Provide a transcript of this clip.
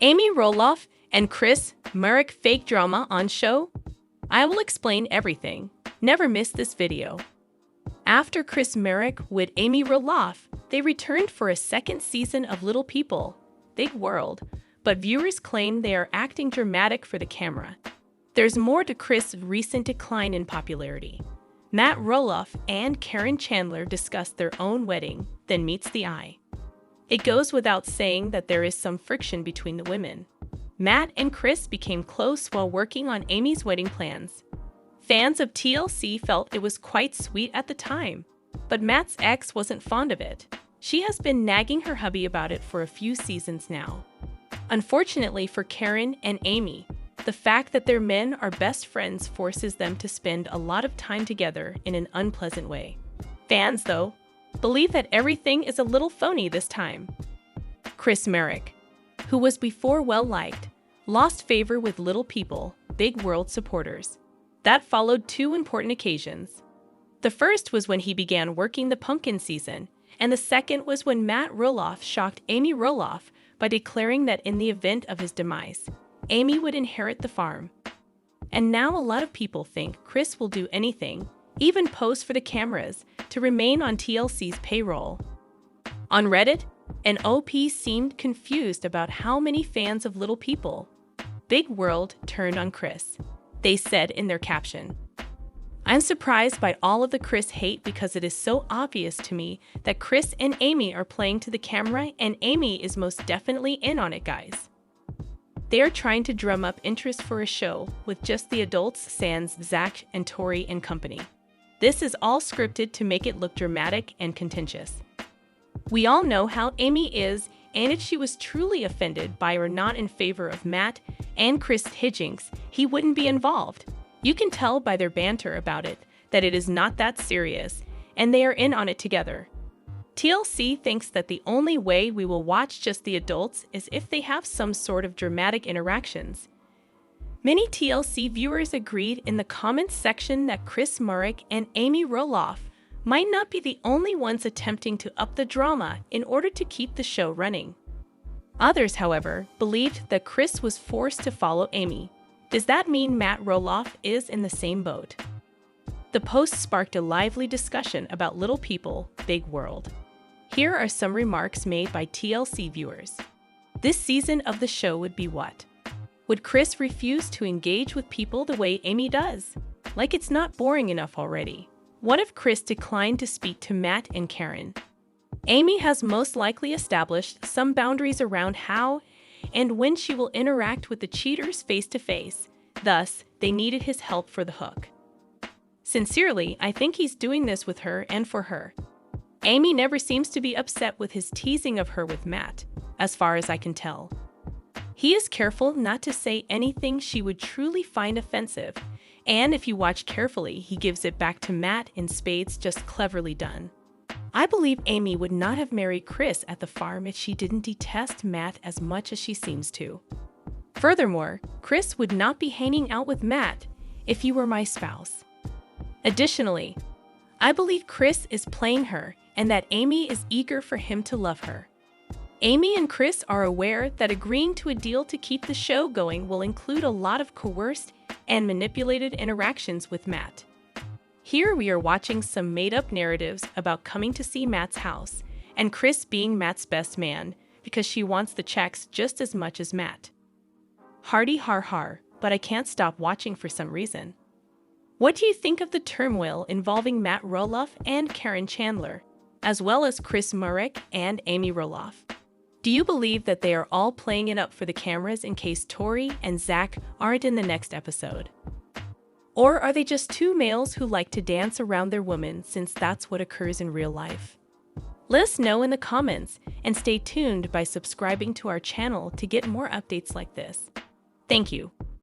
Amy Roloff and Marek fake drama on show? I will explain everything. Never miss this video. After Marek with Amy Roloff, they returned for a second season of Little People, Big World, but viewers claim they are acting dramatic for the camera. There's more to Chris' recent decline in popularity. Matt Roloff and Caryn Chandler discussed their own wedding, then meets the eye. It goes without saying that there is some friction between the women. Matt and Chris became close while working on Amy's wedding plans. Fans of TLC felt it was quite sweet at the time, but Matt's ex wasn't fond of it. She has been nagging her hubby about it for a few seasons now. Unfortunately for Caryn and Amy, the fact that their men are best friends forces them to spend a lot of time together in an unpleasant way. Fans, though, believe that everything is a little phony this time. Marek, who was before well-liked, lost favor with Little People, Big World supporters. That followed two important occasions. The first was when he began working the pumpkin season, and the second was when Matt Roloff shocked Amy Roloff by declaring that in the event of his demise, Amy would inherit the farm. And now a lot of people think Chris will do anything, even pose for the cameras, to remain on TLC's payroll. On Reddit, an OP seemed confused about how many fans of Little People, Big World turned on Chris. They said in their caption, "I'm surprised by all of the Chris hate because it is so obvious to me that Chris and Amy are playing to the camera and Amy is most definitely in on it, guys. They are trying to drum up interest for a show with just the adults sans Zach and Tori and company. This is all scripted to make it look dramatic and contentious. We all know how Amy is, and if she was truly offended by or not in favor of Matt and Chris Hijinks, he wouldn't be involved. You can tell by their banter about it that it is not that serious, and they are in on it together. TLC thinks that the only way we will watch just the adults is if they have some sort of dramatic interactions." Many TLC viewers agreed in the comments section that Marek and Amy Roloff might not be the only ones attempting to up the drama in order to keep the show running. Others, however, believed that Chris was forced to follow Amy. Does that mean Matt Roloff is in the same boat? The post sparked a lively discussion about Little People, Big World. Here are some remarks made by TLC viewers. This season of the show would be what? Would Chris refuse to engage with people the way Amy does? Like it's not boring enough already. What if Chris declined to speak to Matt and Caryn? Amy has most likely established some boundaries around how and when she will interact with the cheaters face-to-face. Thus, they needed his help for the hook. Sincerely, I think he's doing this with her and for her. Amy never seems to be upset with his teasing of her with Matt, as far as I can tell. He is careful not to say anything she would truly find offensive, and if you watch carefully, he gives it back to Matt in spades, just cleverly done. I believe Amy would not have married Chris at the farm if she didn't detest Matt as much as she seems to. Furthermore, Chris would not be hanging out with Matt if he were my spouse. Additionally, I believe Chris is playing her and that Amy is eager for him to love her. Amy and Chris are aware that agreeing to a deal to keep the show going will include a lot of coerced and manipulated interactions with Matt. Here we are watching some made-up narratives about coming to see Matt's house and Chris being Matt's best man because she wants the checks just as much as Matt. Hardy har har, but I can't stop watching for some reason. What do you think of the turmoil involving Matt Roloff and Caryn Chandler, as well as Marek and Amy Roloff? Do you believe that they are all playing it up for the cameras in case Tori and Zach aren't in the next episode? Or are they just two males who like to dance around their women since that's what occurs in real life? Let us know in the comments and stay tuned by subscribing to our channel to get more updates like this. Thank you.